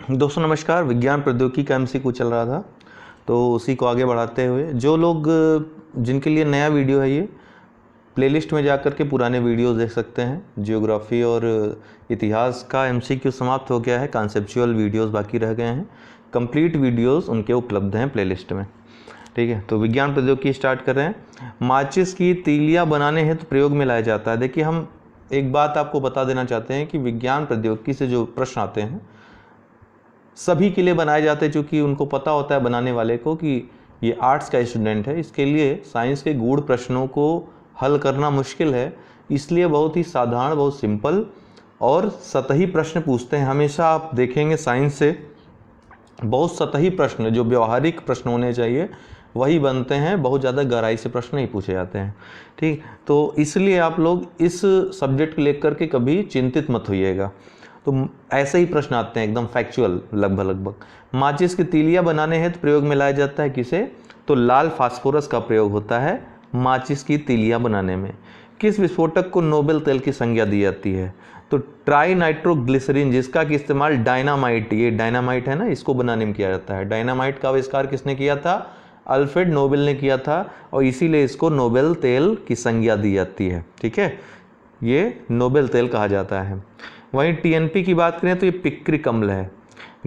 दोस्तों नमस्कार। विज्ञान प्रौद्योगिकी का एमसीक्यू चल रहा था, तो उसी को आगे बढ़ाते हुए जो लोग जिनके लिए नया वीडियो है, ये प्लेलिस्ट में जाकर के पुराने वीडियोस देख सकते हैं। जियोग्राफी और इतिहास का एमसीक्यू समाप्त हो गया है, कॉन्सेप्चुअल वीडियोस बाकी रह गए हैं। कंप्लीट वीडियोस उनके उपलब्ध हैं प्लेलिस्ट में। ठीक है, तो विज्ञान प्रौद्योगिकी स्टार्ट कर रहे हैं। माचिस की तीलियाँ बनाने हेतु प्रयोग में लाया जाता है। देखिए, हम एक बात आपको बता देना चाहते हैं कि विज्ञान प्रौद्योगिकी से जो प्रश्न आते हैं सभी के लिए बनाए जाते हैं, चूँकि उनको पता होता है बनाने वाले को कि ये आर्ट्स का स्टूडेंट है, इसके लिए साइंस के गूढ़ प्रश्नों को हल करना मुश्किल है। इसलिए बहुत ही साधारण, बहुत सिंपल और सतही प्रश्न पूछते हैं। हमेशा आप देखेंगे साइंस से बहुत सतही प्रश्न, जो व्यवहारिक प्रश्न होने चाहिए वही बनते हैं, बहुत ज़्यादा गहराई से प्रश्न नहीं पूछे जाते हैं। ठीक, तो इसलिए आप लोग इस सब्जेक्ट को लेकर के कभी चिंतित मत होइएगा। तो ऐसे ही प्रश्न आते हैं एकदम फैक्चुअल, लगभग। माचिस की तीलियाँ बनाने हेतु तो प्रयोग में लाया जाता है किसे? तो लाल फास्फोरस का प्रयोग होता है माचिस की तीलियाँ बनाने में। किस विस्फोटक को नोबेल तेल की संज्ञा दी जाती है? तो ट्राई नाइट्रोग्लिसरीन, जिसका कि इस्तेमाल डायनामाइट, ये डायनामाइट है ना, इसको बनाने में किया जाता है। डायनामाइट का आविष्कार किसने किया था? अल्फ्रेड नोबेल ने किया था, और इसीलिए इसको नोबेल तेल की संज्ञा दी जाती है। ठीक है, ये नोबेल तेल कहा जाता है। वहीं टीएनपी की बात करें तो ये पिक्रिक अम्ल है।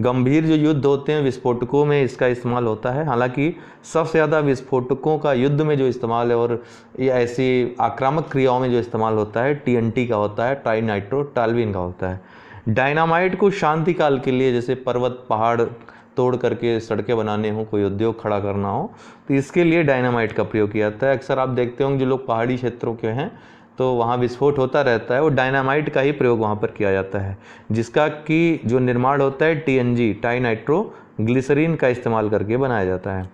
गंभीर जो युद्ध होते हैं विस्फोटकों में इसका इस्तेमाल होता है। हालांकि सबसे ज़्यादा विस्फोटकों का युद्ध में जो इस्तेमाल है और ये ऐसी आक्रामक क्रियाओं में जो इस्तेमाल होता है टीएनटी का होता है, ट्राई नाइट्रोटॉल्यूएन का होता है। डायनामाइट को शांति काल के लिए, जैसे पर्वत पहाड़ तोड़ करके सड़कें बनाने हो, कोई उद्योग खड़ा करना हो, तो इसके लिए डायनामाइट का प्रयोग किया जाता है। अक्सर आप देखते होंगे जो लोग पहाड़ी क्षेत्रों के हैं तो वहाँ विस्फोट होता रहता है, वो डायनामाइट का ही प्रयोग वहाँ पर किया जाता है, जिसका कि जो निर्माण होता है टीएनजी, टाई नाइट्रो ग्लिसरीन का इस्तेमाल करके बनाया जाता है।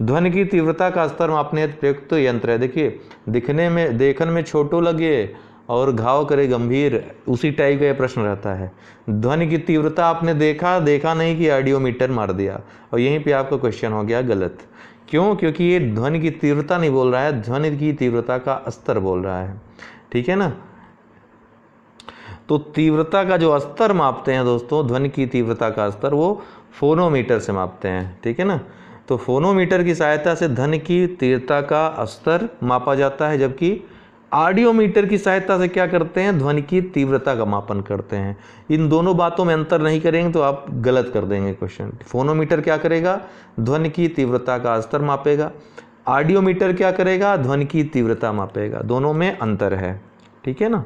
ध्वनि की तीव्रता का स्तर मापने हेतु प्रयुक्त यंत्र है। देखिए, देखन में छोटो लगे और घाव करे गंभीर, उसी टाइप का यह प्रश्न रहता है। ध्वनि की तीव्रता आपने देखा नहीं कि ऑडियोमीटर मार दिया, और यहीं पे आपका क्वेश्चन हो गया गलत। क्यों? क्योंकि ये ध्वनि की तीव्रता नहीं बोल रहा है, ध्वनि की तीव्रता का स्तर बोल रहा है। ठीक है ना, तो तीव्रता का जो स्तर मापते हैं दोस्तों, ध्वनि की तीव्रता का स्तर, वो फोनोमीटर से मापते हैं। ठीक है ना, तो फोनोमीटर की सहायता से ध्वनि की तीव्रता का स्तर मापा जाता है, जबकि ऑडियोमीटर की सहायता से क्या करते हैं? ध्वनि की तीव्रता का मापन करते हैं। इन दोनों बातों में अंतर नहीं करेंगे तो आप गलत कर देंगे क्वेश्चन। फोनोमीटर क्या करेगा? ध्वनि की तीव्रता का स्तर मापेगा। ऑडियोमीटर क्या करेगा? ध्वनि की तीव्रता मापेगा। दोनों में अंतर है। ठीक है ना।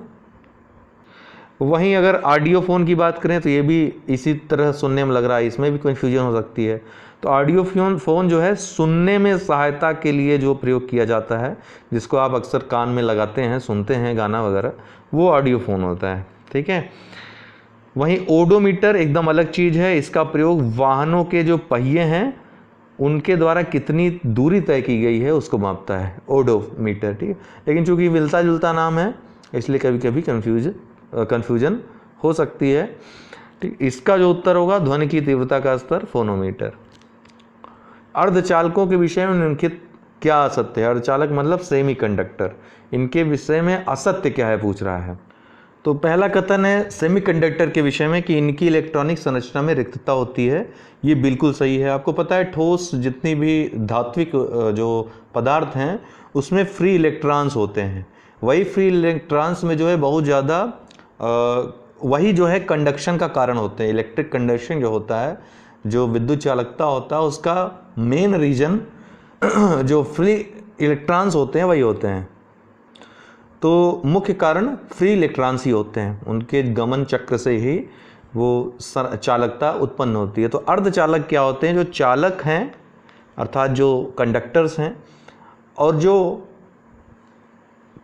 वहीं अगर ऑडियो फ़ोन की बात करें तो ये भी इसी तरह सुनने में लग रहा है, इसमें भी कन्फ्यूजन हो सकती है। तो ऑडियो फ़ोन जो है सुनने में सहायता के लिए जो प्रयोग किया जाता है, जिसको आप अक्सर कान में लगाते हैं, सुनते हैं गाना वगैरह, वो ऑडियो फ़ोन होता है। ठीक है, वहीं ओडोमीटर एकदम अलग चीज़ है। इसका प्रयोग वाहनों के जो पहिए हैं उनके द्वारा कितनी दूरी तय की गई है उसको मापता है ओडोमीटर। ठीक है, लेकिन चूंकि मिलता जुलता नाम है इसलिए कभी कभी कन्फ्यूजन हो सकती है। ठीक, इसका जो उत्तर होगा ध्वनि की तीव्रता का स्तर, फोनोमीटर। अर्धचालकों के विषय में निम्नलिखित क्या असत्य है? अर्धचालक मतलब सेमीकंडक्टर, इनके विषय में असत्य क्या है पूछ रहा है। तो पहला कथन है सेमीकंडक्टर के विषय में कि इनकी इलेक्ट्रॉनिक संरचना में रिक्तता होती है। ये बिल्कुल सही है। आपको पता है ठोस जितनी भी धात्विक जो पदार्थ हैं उसमें फ्री इलेक्ट्रॉन्स होते हैं। वही फ्री इलेक्ट्रॉन्स में जो है बहुत ज़्यादा वही जो है कंडक्शन का कारण होते हैं। इलेक्ट्रिक कंडक्शन जो होता है, जो विद्युत चालकता होता है, उसका मेन रीजन जो फ्री इलेक्ट्रॉन्स होते हैं वही होते हैं। तो मुख्य कारण फ्री इलेक्ट्रॉन्स ही होते हैं, उनके गमन चक्र से ही वो चालकता उत्पन्न होती है। तो अर्धचालक क्या होते हैं? जो चालक हैं अर्थात जो कंडक्टर्स हैं, और जो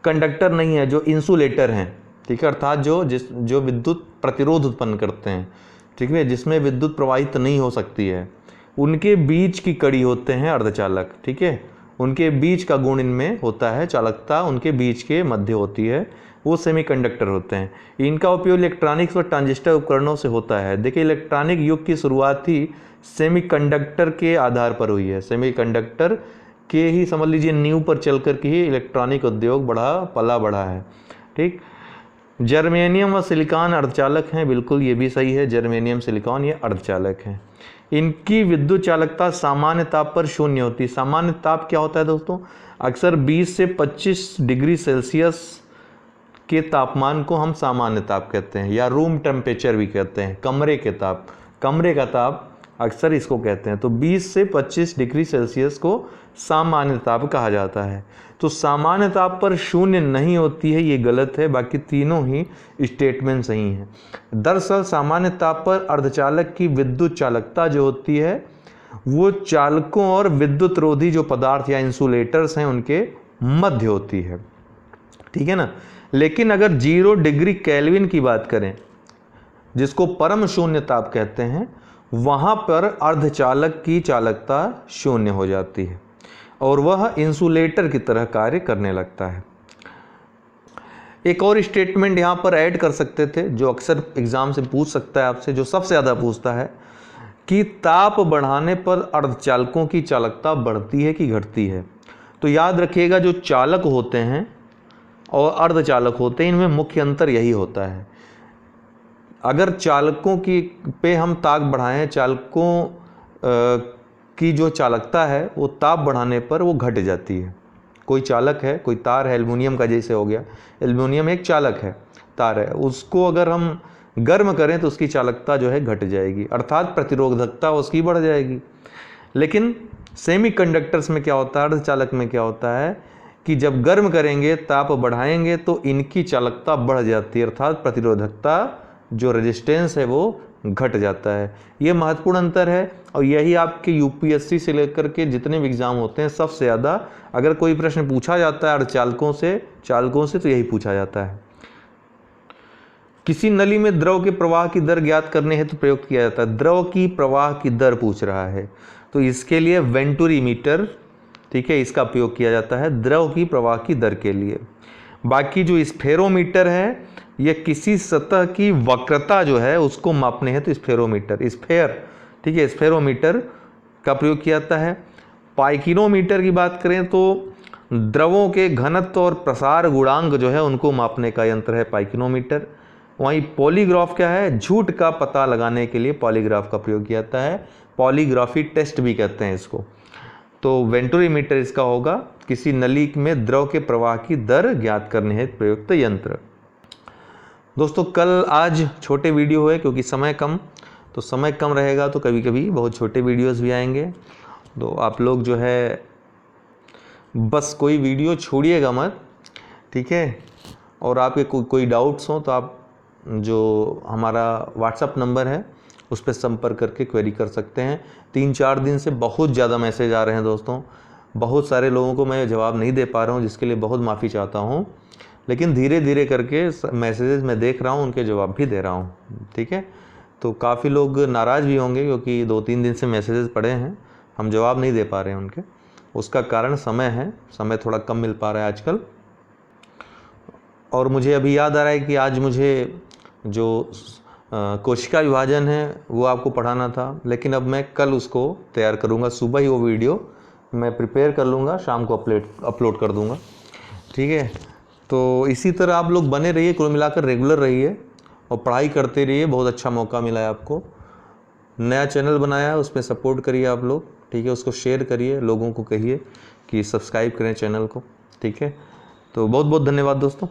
कंडक्टर नहीं है, जो इंसुलेटर हैं। ठीक है, अर्थात जो विद्युत प्रतिरोध उत्पन्न करते हैं, ठीक है, जिसमें विद्युत प्रवाहित नहीं हो सकती है, उनके बीच की कड़ी होते हैं अर्धचालक। ठीक है, उनके बीच का गुण इनमें होता है, चालकता उनके बीच के मध्य होती है, वो सेमीकंडक्टर होते हैं। इनका उपयोग इलेक्ट्रॉनिक्स और ट्रांजिस्टर उपकरणों से होता है। देखिए, इलेक्ट्रॉनिक युग की शुरुआत ही सेमीकंडक्टर के आधार पर हुई है। सेमीकंडक्टर के ही समझ लीजिए नींव पर चल कर के ही इलेक्ट्रॉनिक उद्योग पला बढ़ा है। ठीक, जर्मेनियम व सिलिकॉन अर्धचालक हैं, बिल्कुल ये भी सही है, जर्मेनियम सिलिकॉन ये अर्धचालक हैं। इनकी विद्युत चालकता सामान्य ताप पर शून्य होती है। सामान्य ताप क्या होता है दोस्तों? अक्सर 20 से 25 डिग्री सेल्सियस के तापमान को हम सामान्य ताप कहते हैं, या रूम टेम्परेचर भी कहते हैं, कमरे के ताप, कमरे का ताप अक्सर इसको कहते हैं। तो 20 से 25 डिग्री सेल्सियस को सामान्य ताप कहा जाता है। तो सामान्य ताप पर शून्य नहीं होती है, ये गलत है, बाकी तीनों ही स्टेटमेंट सही हैं। दरअसल सामान्य ताप पर अर्धचालक की विद्युत चालकता जो होती है वो चालकों और विद्युत रोधी जो पदार्थ या इंसुलेटर्स हैं उनके मध्य होती है, ठीक है ना। लेकिन अगर 0 डिग्री केल्विन की बात करें, जिसको परम शून्य ताप कहते हैं, वहां पर अर्धचालक की चालकता शून्य हो जाती है और वह इंसुलेटर की तरह कार्य करने लगता है। एक और स्टेटमेंट यहां पर ऐड कर सकते थे जो अक्सर एग्जाम से पूछ सकता है आपसे, जो सबसे ज़्यादा पूछता है कि ताप बढ़ाने पर अर्धचालकों की चालकता बढ़ती है कि घटती है। तो याद रखिएगा, जो चालक होते हैं और अर्धचालक होते हैं, इनमें मुख्य अंतर यही होता है। अगर चालकों की पे हम ताप बढ़ाएं, चालकों की जो चालकता है वो ताप बढ़ाने पर वो घट जाती है। कोई चालक है, कोई तार है, एल्युमिनियम का जैसे हो गया, एल्युमिनियम एक चालक है, तार है, उसको अगर हम गर्म करें तो उसकी चालकता जो है घट जाएगी, अर्थात प्रतिरोधकता उसकी बढ़ जाएगी। लेकिन सेमीकंडक्टर्स में क्या होता है, अर्धचालक में क्या होता है कि जब गर्म करेंगे, ताप बढ़ाएंगे तो इनकी चालकता बढ़ जाती है, अर्थात प्रतिरोधकता जो रेजिस्टेंस है वो घट जाता है। ये महत्वपूर्ण अंतर है और यही आपके यूपीएससी से लेकर के जितने भी एग्जाम होते हैं सबसे ज़्यादा अगर कोई प्रश्न पूछा जाता है अर्धचालकों से तो यही पूछा जाता है। किसी नली में द्रव के प्रवाह की दर ज्ञात करने हेतु प्रयोग किया जाता है। द्रव की प्रवाह की दर पूछ रहा है तो इसके लिए वेंटुरीमीटर, ठीक है, इसका उपयोग किया जाता है द्रव की प्रवाह की दर के लिए। बाकी जो स्फेरोमीटर है ये किसी सतह की वक्रता जो है उसको मापने हैं तो स्फेरोमीटर, ठीक है, स्फेरोमीटर का प्रयोग किया जाता है। पाइकिनोमीटर की बात करें तो द्रवों के घनत्व और प्रसार गुणांक जो है उनको मापने का यंत्र है पाइकिनोमीटर। वहीं पॉलीग्राफ क्या है, झूठ का पता लगाने के लिए पॉलीग्राफ का प्रयोग किया जाता है, पॉलीग्राफी टेस्ट भी कहते हैं इसको। तो वेंटुरीमीटर इसका होगा, किसी नली में द्रव के प्रवाह की दर ज्ञात करने हेतु प्रयुक्त यंत्र। दोस्तों आज छोटे वीडियो है क्योंकि समय कम रहेगा तो कभी कभी बहुत छोटे वीडियोस भी आएंगे। तो आप लोग जो है बस कोई वीडियो छोड़िएगा मत, ठीक है। और आपके कोई डाउट्स हो तो आप जो हमारा व्हाट्सअप नंबर है उस पर संपर्क करके क्वेरी कर सकते हैं। 3-4 दिन से बहुत ज़्यादा मैसेज आ रहे हैं दोस्तों, बहुत सारे लोगों को मैं जवाब नहीं दे पा रहा हूँ, जिसके लिए बहुत माफ़ी चाहता हूँ। लेकिन धीरे धीरे करके मैसेजेस मैं देख रहा हूँ, उनके जवाब भी दे रहा हूँ, ठीक है। तो काफ़ी लोग नाराज़ भी होंगे क्योंकि 2-3 दिन से मैसेजेस पड़े हैं, हम जवाब नहीं दे पा रहे हैं उनके। उसका कारण समय थोड़ा कम मिल पा रहा है आजकल। और मुझे अभी याद आ रहा है कि आज मुझे जो कोशिका विभाजन है वो आपको पढ़ाना था, लेकिन अब मैं कल उसको तैयार करूँगा, सुबह ही वो वीडियो मैं प्रिपेयर कर लूँगा, शाम को अपलोड कर दूँगा, ठीक है। तो इसी तरह आप लोग बने रहिए, कुल मिलाकर रेगुलर रहिए और पढ़ाई करते रहिए। बहुत अच्छा मौका मिला है आपको, नया चैनल बनाया है, उस पर सपोर्ट करिए आप लोग, ठीक है। उसको शेयर करिए, लोगों को कहिए कि सब्सक्राइब करें चैनल को, ठीक है। तो बहुत बहुत धन्यवाद दोस्तों।